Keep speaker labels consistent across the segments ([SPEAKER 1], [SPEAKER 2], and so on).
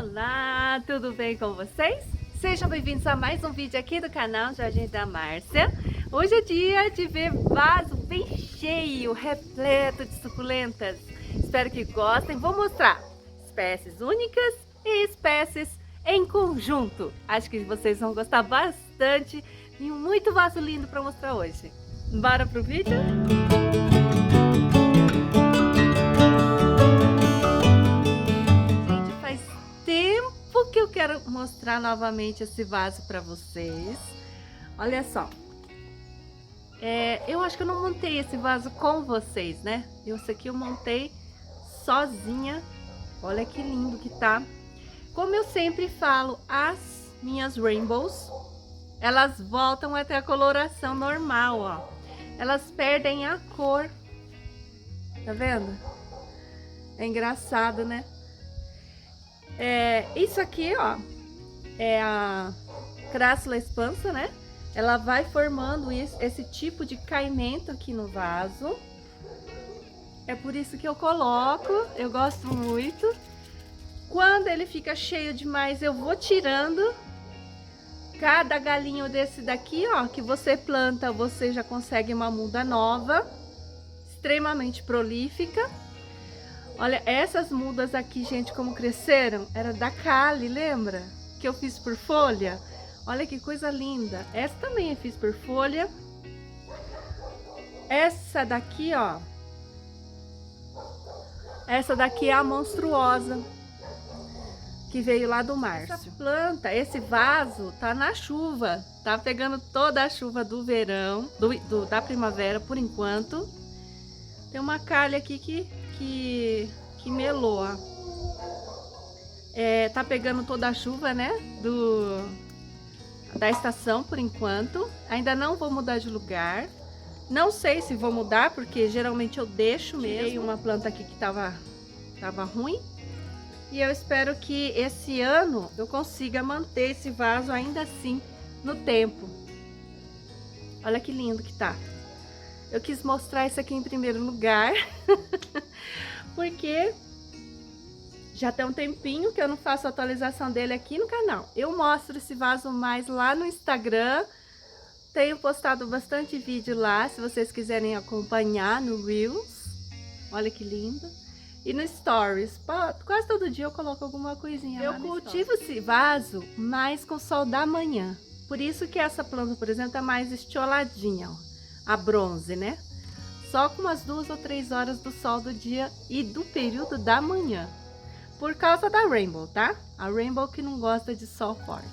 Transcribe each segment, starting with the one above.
[SPEAKER 1] Olá, tudo bem com vocês? Sejam bem-vindos a mais um vídeo aqui do canal Jardim da Márcia. Hoje é dia de ver vaso bem cheio, repleto de suculentas. Espero que gostem. Vou mostrar espécies únicas e espécies em conjunto. Acho que vocês vão gostar bastante. Tem muito vaso lindo para mostrar hoje. Bora pro vídeo? Que eu quero mostrar novamente esse vaso para vocês. Olha só, eu acho que eu não montei esse vaso com vocês, né? Esse aqui eu montei sozinha. Olha que lindo que tá. Como eu sempre falo, as minhas rainbows, elas voltam até a coloração normal, ó. Elas perdem a cor. Tá vendo? É engraçado, né? Isso aqui, ó, é a Crassula expansa, né? Ela vai formando esse tipo de caimento aqui no vaso. É por isso que eu coloco, eu gosto muito. Quando ele fica cheio demais, eu vou tirando. Cada galinho desse daqui, ó, que você planta, você já consegue uma muda nova, extremamente prolífica. Olha, essas mudas aqui, gente, como cresceram, era da Kali, lembra? Que eu fiz por folha. Olha que coisa linda. Essa também eu fiz por folha. Essa daqui, ó. Essa daqui é a monstruosa, que veio lá do Márcio. Essa planta, esse vaso, tá na chuva. Tá pegando toda a chuva do verão, da primavera, por enquanto. Tem uma calha aqui que melou, ó. Tá pegando toda a chuva, né, da estação por enquanto. Ainda não vou mudar de lugar. Não sei se vou mudar, porque geralmente eu deixo mesmo. Tirei uma planta aqui que tava ruim. E eu espero que esse ano eu consiga manter esse vaso ainda assim no tempo. Olha que lindo que tá. Eu quis mostrar isso aqui em primeiro lugar, porque já tem um tempinho que eu não faço atualização dele aqui no canal. Eu mostro esse vaso mais lá no Instagram, tenho postado bastante vídeo lá, se vocês quiserem acompanhar no Reels. Olha que lindo. E no Stories, quase todo dia eu coloco alguma coisinha lá. Eu cultivo esse vaso mais com sol da manhã, por isso que essa planta, por exemplo, tá mais estioladinha, ó. A bronze, né? Só com umas 2 ou 3 horas do sol do dia e do período da manhã. Por causa da rainbow, tá? A rainbow que não gosta de sol forte.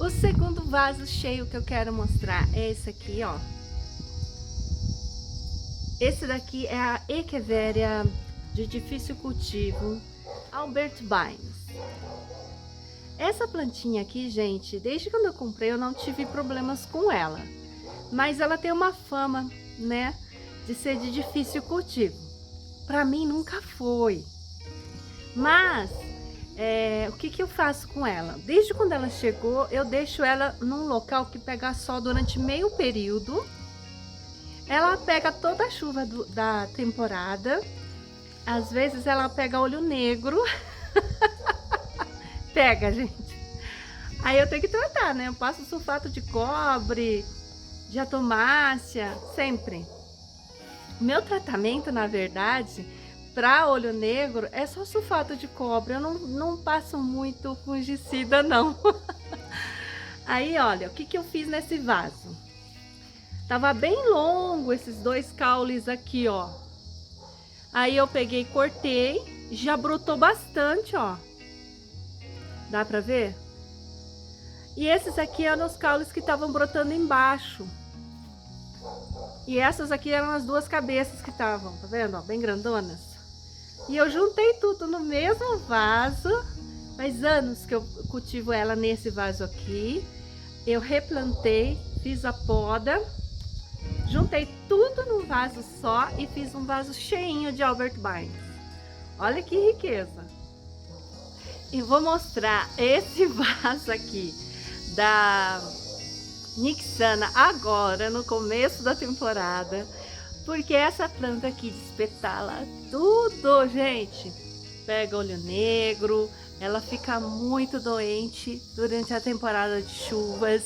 [SPEAKER 1] O segundo vaso cheio que eu quero mostrar é esse aqui, ó. Esse daqui é a Echeveria de difícil cultivo, Albert Bynes. Essa plantinha aqui, gente, desde quando eu comprei eu não tive problemas com ela. Mas ela tem uma fama, né, de ser de difícil cultivo. Para mim nunca foi. Mas o que eu faço com ela? Desde quando ela chegou, eu deixo ela num local que pega sol durante meio período. Ela pega toda a chuva da temporada. Às vezes ela pega olho negro. Pega, gente. Aí eu tenho que tratar, né? Eu passo sulfato de cobre, de atomácia, sempre. O meu tratamento, na verdade, para olho negro é só sulfato de cobre. Eu não passo muito fungicida, não. Aí, olha, o que eu fiz nesse vaso? Tava bem longo esses 2 caules aqui, ó. Aí eu peguei, cortei, já brotou bastante, ó. Dá pra ver? E esses aqui eram os caules que estavam brotando embaixo. E essas aqui eram as 2 cabeças que estavam, tá vendo? Ó, bem grandonas. E eu juntei tudo no mesmo vaso. Faz anos que eu cultivo ela nesse vaso aqui. Eu replantei, fiz a poda. Juntei tudo num vaso só e fiz um vaso cheinho de Albert Bynes. Olha que riqueza. E vou mostrar esse vaso aqui da Nixana agora, no começo da temporada, porque essa planta aqui despetala tudo, gente. Pega olho negro, ela fica muito doente durante a temporada de chuvas.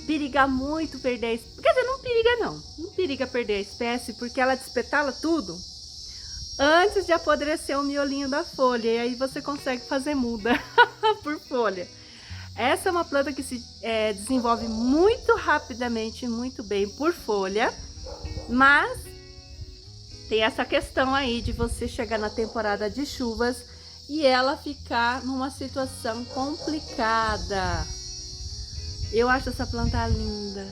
[SPEAKER 1] Periga muito perder a espécie. Quer dizer, não periga não. Não periga perder a espécie, porque ela despetala tudo antes de apodrecer o miolinho da folha. E aí você consegue fazer muda por folha. Essa é uma planta que se desenvolve muito rapidamente, muito bem por folha. Mas tem essa questão aí de você chegar na temporada de chuvas e ela ficar numa situação complicada. Eu acho essa planta linda,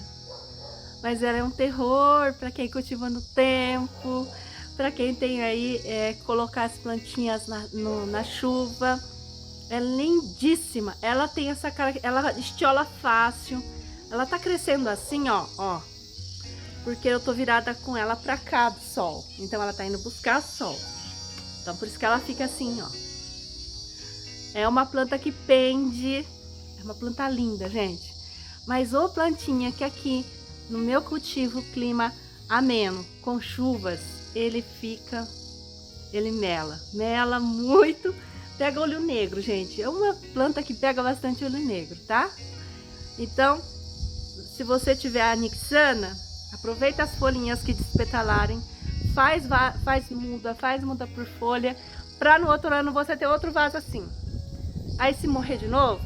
[SPEAKER 1] mas ela é um terror para quem cultiva no tempo, para quem tem aí colocar as plantinhas na chuva. É lindíssima, ela tem essa cara, ela estiola fácil, ela tá crescendo assim, ó, porque eu tô virada com ela pra cá do sol, então ela tá indo buscar sol, então por isso que ela fica assim, ó. É uma planta que pende, é uma planta linda, gente. Mas ô plantinha que aqui no meu cultivo, clima ameno, com chuvas, ele mela muito, pega olho negro, gente. É uma planta que pega bastante olho negro, tá? Então, se você tiver a Nixana, aproveita as folhinhas que despetalarem, faz muda por folha, pra no outro ano você ter outro vaso assim. Aí se morrer de novo,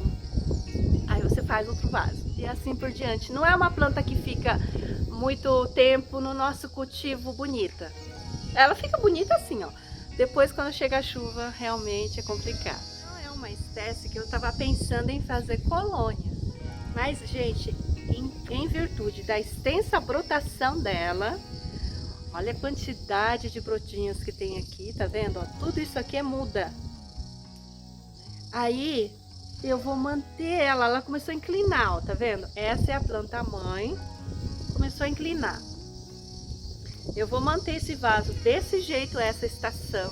[SPEAKER 1] aí você faz outro vaso. E assim por diante. Não é uma planta que fica muito tempo no nosso cultivo bonita. Ela fica bonita assim, ó. Depois, quando chega a chuva, realmente é complicado. Não é uma espécie que eu tava pensando em fazer colônia. Mas, gente, em virtude da extensa brotação dela, olha a quantidade de brotinhos que tem aqui, tá vendo? Ó, tudo isso aqui é muda. Aí eu vou manter ela começou a inclinar, ó, tá vendo? Essa é a planta mãe, começou a inclinar. Eu vou manter esse vaso desse jeito essa estação.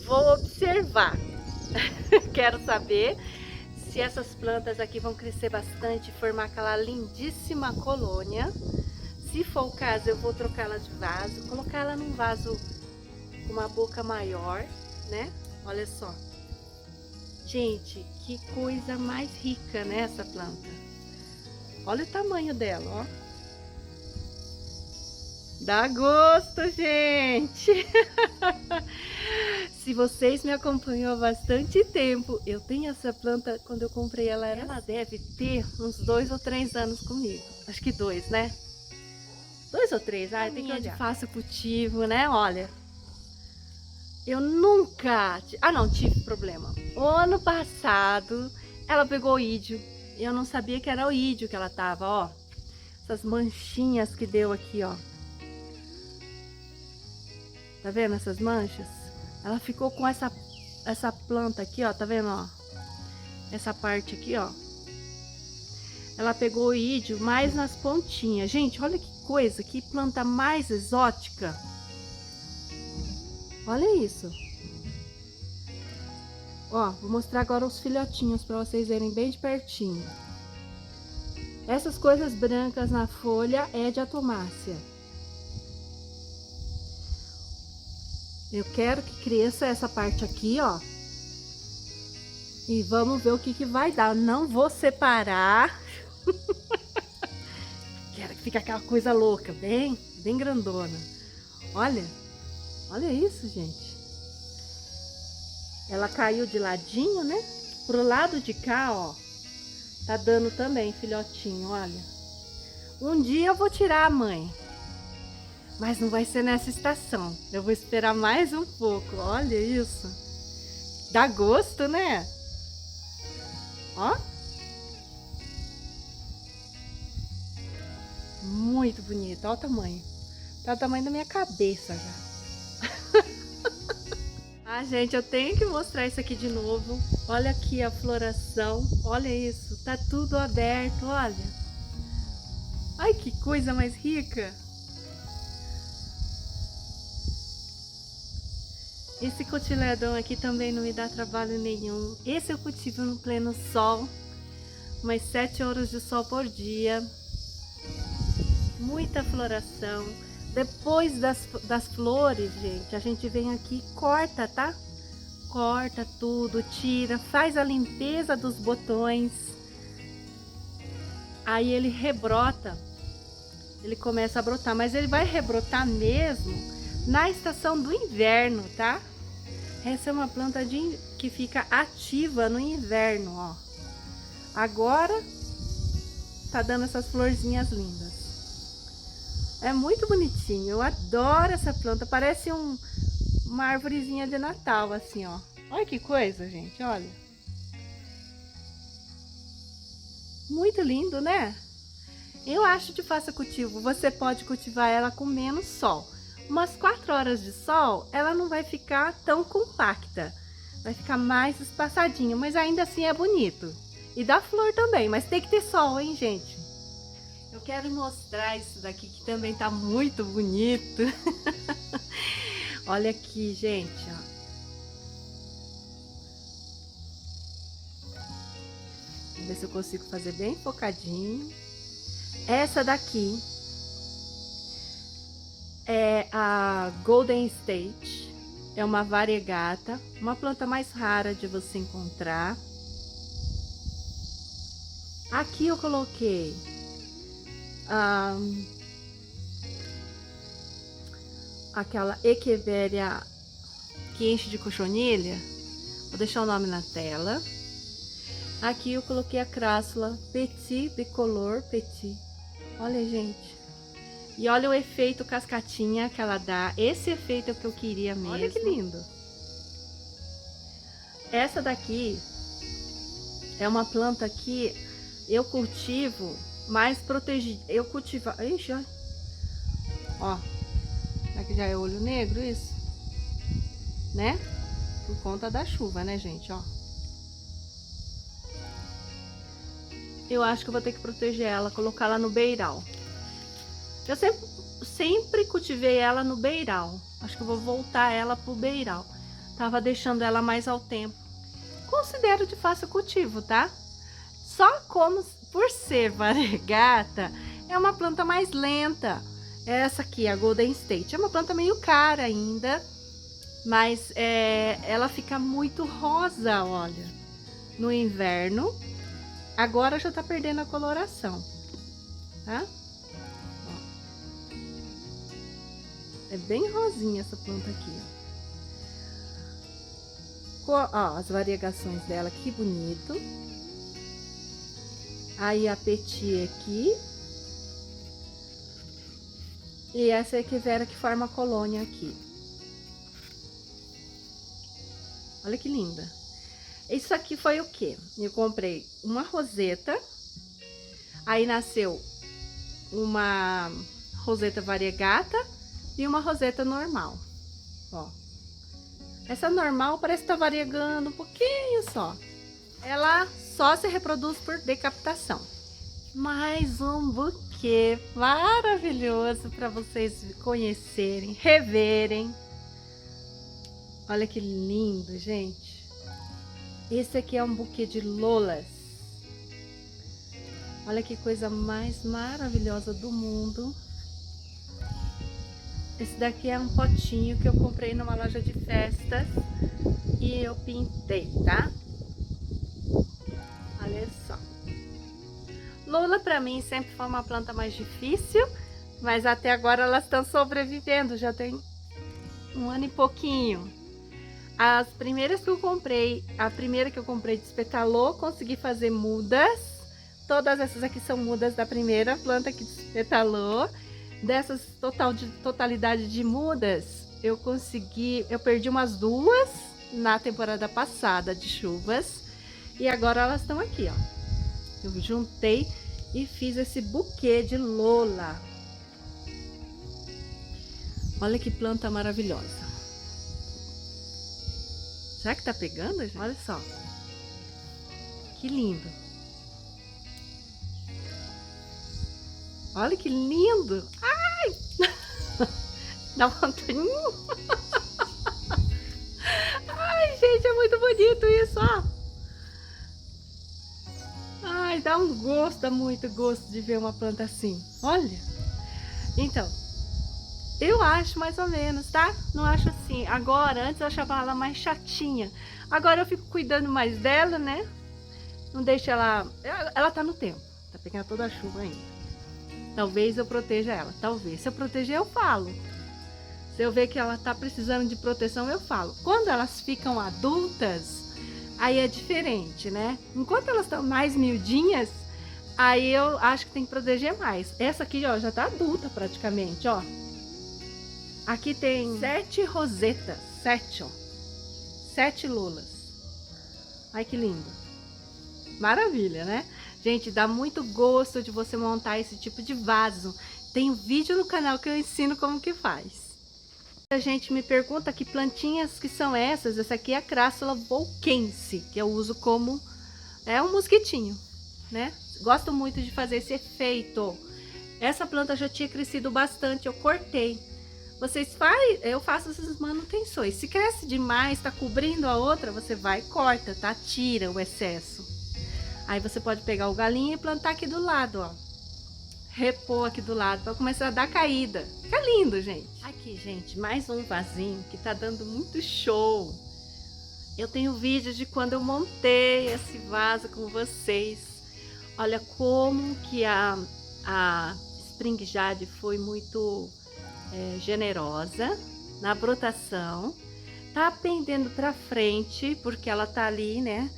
[SPEAKER 1] Vou observar. Quero saber se essas plantas aqui vão crescer bastante, formar aquela lindíssima colônia. Se for o caso, eu vou trocar ela de vaso, colocar ela num vaso com uma boca maior, né? Olha só. Gente, que coisa mais rica, né, essa planta. Olha o tamanho dela, ó. Dá gosto, gente. Se vocês me acompanham há bastante tempo, eu tenho essa planta, quando eu comprei ela deve ter uns 2 ou 3 anos comigo. Acho que 2, né? 2 ou 3, tem que olhar. De fácil cultivo, né? Olha. Eu nunca... não, tive problema. O ano passado, ela pegou ídio. E eu não sabia que era o ídio que ela tava, ó. Essas manchinhas que deu aqui, ó. Tá vendo essas manchas? Ela ficou com essa planta aqui, ó. Tá vendo, ó? Essa parte aqui, ó. Ela pegou o ídio mais nas pontinhas. Gente, olha que coisa, que planta mais exótica. Olha isso. Ó, vou mostrar agora os filhotinhos para vocês verem bem de pertinho. Essas coisas brancas na folha é de atomácia. Eu quero que cresça essa parte aqui, ó. E vamos ver o que vai dar. Não vou separar. Quero que fique aquela coisa louca, bem grandona. Olha. Olha isso, gente. Ela caiu de ladinho, né? Pro lado de cá, ó. Tá dando também filhotinho, olha. Um dia eu vou tirar a mãe. Mas não vai ser nessa estação. Eu vou esperar mais um pouco. Olha isso. Dá gosto, né? Ó. Muito bonito. Olha o tamanho. Tá o tamanho da minha cabeça já. Gente, eu tenho que mostrar isso aqui de novo. Olha aqui a floração. Olha isso. Tá tudo aberto, olha. Ai, que coisa mais rica. Esse cotiledon aqui também não me dá trabalho nenhum. Esse eu cultivo no pleno sol. Umas 7 horas de sol por dia. Muita floração. Depois das flores, gente, a gente vem aqui e corta, tá? corta tudo, tira, faz a limpeza dos botões. Aí ele rebrota, ele começa a brotar, mas ele vai rebrotar mesmo na estação do inverno, tá? Essa é uma planta que fica ativa no inverno, ó. Agora tá dando essas florzinhas lindas. É muito bonitinho, eu adoro essa planta, parece uma arvorezinha de Natal, assim, ó. Olha que coisa, gente, olha. Muito lindo, né? Eu acho de fácil cultivo, você pode cultivar ela com menos sol. Umas 4 horas de sol, ela não vai ficar tão compacta. Vai ficar mais espaçadinho, mas ainda assim é bonito. E dá flor também, mas tem que ter sol, hein, gente? Eu quero mostrar isso daqui que também tá muito bonito. Olha aqui, gente, ó. Vamos ver se eu consigo fazer bem focadinho. Essa daqui é a Golden State. É uma variegata, uma planta mais rara de você encontrar. Aqui eu coloquei aquela Echeveria que enche de cochonilha. Vou deixar o nome na tela. Aqui eu coloquei a crassula Petit Bicolor Petit. Olha, gente. E olha o efeito cascatinha que ela dá. Esse efeito é o que eu queria mesmo. Olha que lindo. Essa daqui é uma planta que eu cultivo mais protegida. Eu cultivo... Ixi, ó. Aqui já é olho negro isso? Né? Por conta da chuva, né, gente? Ó. Eu acho que eu vou ter que proteger ela, colocar ela no beiral. Eu sempre cultivei ela no beiral. Acho que eu vou voltar ela pro beiral. Tava deixando ela mais ao tempo. Considero de fácil cultivo, tá? Só como por ser variegata, é uma planta mais lenta. Essa aqui, a Golden State, é uma planta meio cara ainda, mas ela fica muito rosa, olha, no inverno. Agora já tá perdendo a coloração, tá? É bem rosinha essa planta aqui, ó. Ó, as variegações dela, que bonito. Aí a Petit aqui. E essa Echeveria que forma a colônia aqui. Olha que linda. Isso aqui foi o quê? Eu comprei uma roseta. Aí nasceu uma roseta variegata e uma roseta normal. Ó. Essa normal parece que tá variegando um pouquinho só. Ela só se reproduz por decapitação. Mais um buquê maravilhoso para vocês conhecerem, reverem. Olha que lindo, gente. Esse aqui é um buquê de lolas. Olha que coisa mais maravilhosa do mundo. Esse daqui é um potinho que eu comprei numa loja de festas e eu pintei, tá? Olha só. Lola para mim sempre foi uma planta mais difícil, mas até agora elas estão sobrevivendo, já tem 1 ano e pouquinho. As primeiras que eu comprei, a primeira que eu comprei despetalou, consegui fazer mudas. Todas essas aqui são mudas da primeira planta que despetalou. Dessas totalidade de mudas, eu perdi umas 2 na temporada passada de chuvas. E agora elas estão aqui, ó. Eu juntei e fiz esse buquê de lola. Olha que planta maravilhosa. Será que tá pegando, gente? Olha só. Que lindo. Olha que lindo. Ai! Dá vontade. Ai, gente, é muito bonito isso, ó. Ai, dá um gosto, dá muito gosto de ver uma planta assim. Olha. Então, Eu acho mais ou menos, tá? Não acho assim. Agora, antes eu achava ela mais chatinha. Agora eu fico cuidando mais dela, né? Não deixa ela... Ela tá no tempo. Tá pegando toda a chuva ainda. Talvez eu proteja ela. Talvez. Se eu proteger, eu falo. Se eu ver que ela tá precisando de proteção, eu falo. Quando elas ficam adultas, aí é diferente, né? Enquanto elas estão mais miudinhas, aí eu acho que tem que proteger mais. Essa aqui, ó, já tá adulta praticamente, ó. Aqui tem 7 rosetas. 7, ó. 7 lulas. Ai, que lindo. Maravilha, né? Gente, dá muito gosto de você montar esse tipo de vaso. Tem um vídeo no canal que eu ensino como que faz. A gente me pergunta que plantinhas que são essas. Essa aqui é a Crassula volquense, que eu uso como um mosquitinho, né? Gosto muito de fazer esse efeito. Essa planta já tinha crescido bastante, eu cortei. Eu faço essas manutenções. Se cresce demais, tá cobrindo a outra, você vai e corta, tá? Tira o excesso. Aí você pode pegar o galinho e plantar aqui do lado, ó. Repor aqui do lado para começar a dar caída. Fica lindo, gente. Aqui, gente, mais um vasinho que tá dando muito show. Eu tenho vídeo de quando eu montei esse vaso com vocês. Olha como que a Spring Jade foi muito generosa na brotação. Tá pendendo para frente porque ela tá ali, né,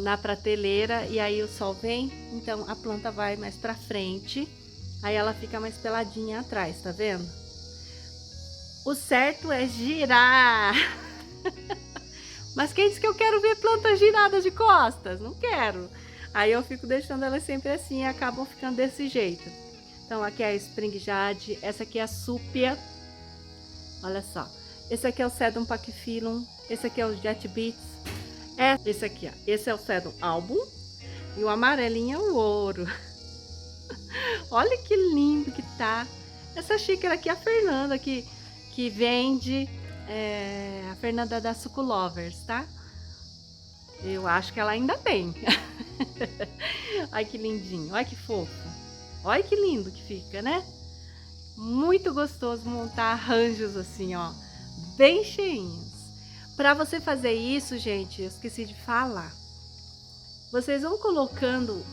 [SPEAKER 1] na prateleira, e aí o sol vem, então a planta vai mais para frente, aí ela fica mais peladinha atrás, tá vendo? O certo é girar. Mas quem disse que eu quero ver planta girada de costas? Não quero. Aí eu fico deixando elas sempre assim e acabam ficando desse jeito. Então aqui é a Spring Jade, essa aqui é a Súpia. Olha só. Esse aqui é o Sedum Pachyphyllum, esse aqui é o Jet Beats. Esse aqui, ó. Esse é o Sedum Album. E o amarelinho é o ouro. Olha que lindo que tá. Essa xícara aqui é a Fernanda, que vende. A Fernanda da Suculovers, tá? Eu acho que ela ainda tem. Ai, que lindinho. Olha que fofo. Olha que lindo que fica, né? Muito gostoso montar arranjos assim, ó. Bem cheinhos. Para você fazer isso, gente, eu esqueci de falar. Vocês vão colocando...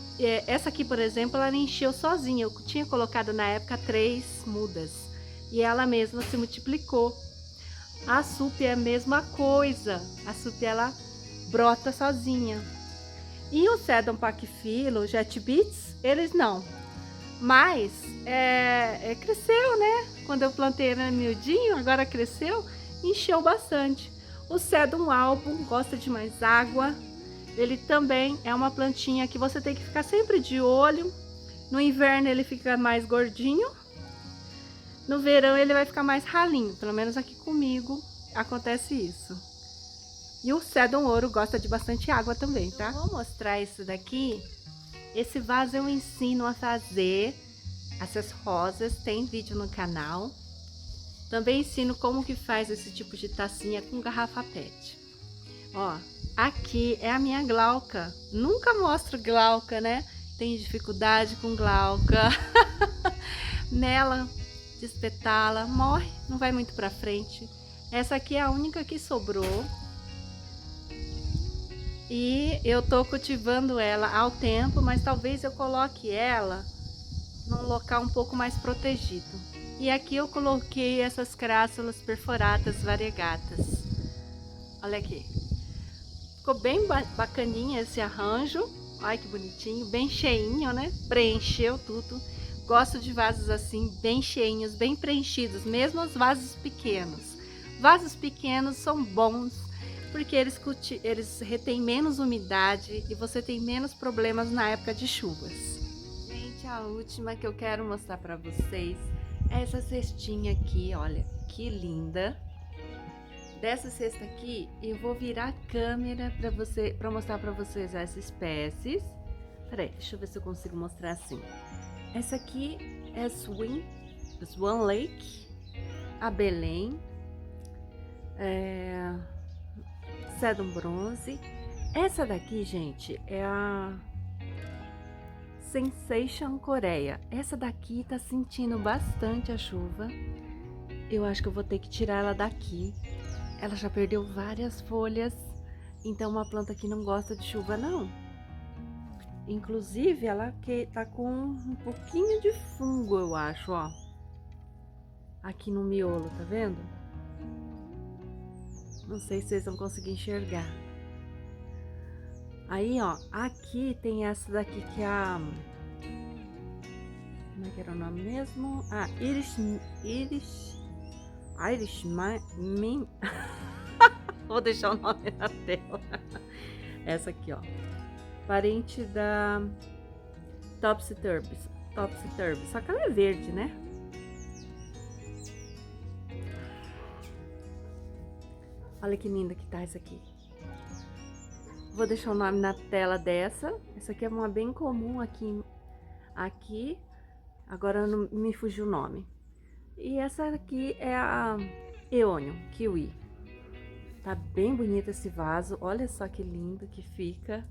[SPEAKER 1] essa aqui, por exemplo, ela encheu sozinha. Eu tinha colocado na época 3 mudas. E ela mesma se multiplicou. A Súpia é a mesma coisa. A Súpia, ela brota sozinha. E o Sedum Pachyphyllum, o Jet Beats, eles não. Mas cresceu, né? Quando eu plantei ele miudinho, agora cresceu, encheu bastante. O Sedum Album gosta de mais água. Ele também é uma plantinha que você tem que ficar sempre de olho. No inverno ele fica mais gordinho. No verão ele vai ficar mais ralinho. Pelo menos aqui comigo acontece isso. E o Sedum Ouro gosta de bastante água também, tá? Eu vou mostrar isso daqui. Esse vaso eu ensino a fazer essas rosas. Tem vídeo no canal. Também ensino como que faz esse tipo de tacinha com garrafa PET. Ó, aqui é a minha glauca. Nunca mostro glauca, né? Tenho dificuldade com glauca. Nela, despetala, morre, não vai muito pra frente. Essa aqui é a única que sobrou. E eu tô cultivando ela ao tempo, mas talvez eu coloque ela num local um pouco mais protegido. E aqui eu coloquei essas crássulas perforadas variegatas. Olha aqui. Ficou bem bacaninha esse arranjo. Olha que bonitinho, bem cheinho, né? Preencheu tudo. Gosto de vasos assim, bem cheinhos, bem preenchidos, mesmo os vasos pequenos. Vasos pequenos são bons, porque eles retêm menos umidade e você tem menos problemas na época de chuvas. Gente, a última que eu quero mostrar para vocês é essa cestinha aqui, olha, que linda. Dessa cesta aqui, eu vou virar a câmera para mostrar para vocês as espécies. Peraí, deixa eu ver se eu consigo mostrar assim. Essa aqui é Swan Lake, a Belém, Sedum Bronze. Essa daqui, gente, é a Sensation Coreia. Essa daqui tá sentindo bastante a chuva. Eu acho que eu vou ter que tirar ela daqui. Ela já perdeu várias folhas, então uma planta que não gosta de chuva não. Inclusive, ela que tá com um pouquinho de fungo, eu acho, ó. Aqui no miolo, tá vendo? Não sei se vocês vão conseguir enxergar. Aí, ó, aqui tem essa daqui que é a... Como é que era o nome mesmo? Ah, Irish Mint. Vou deixar o nome na tela. Essa aqui, ó. Parente da Topsy-Turvy. Só que ela é verde, né? Olha que linda que tá essa aqui. Vou deixar o nome na tela dessa. Essa aqui é uma bem comum aqui. Agora não me fugiu o nome. E essa aqui é a Eônio Kiwi. Tá bem bonito esse vaso. Olha só que lindo que fica.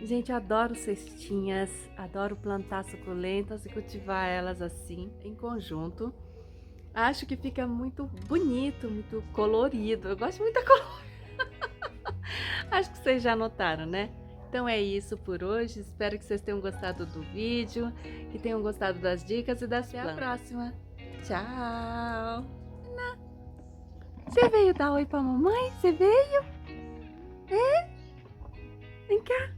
[SPEAKER 1] Gente, eu adoro cestinhas. Adoro plantar suculentas e cultivar elas assim, em conjunto. Acho que fica muito bonito, muito colorido. Eu gosto muito da cor. Acho que vocês já notaram, né? Então é isso por hoje. Espero que vocês tenham gostado do vídeo, que tenham gostado das dicas e até a próxima. Tchau! Você veio dar oi pra mamãe? Você veio? É? Vem cá.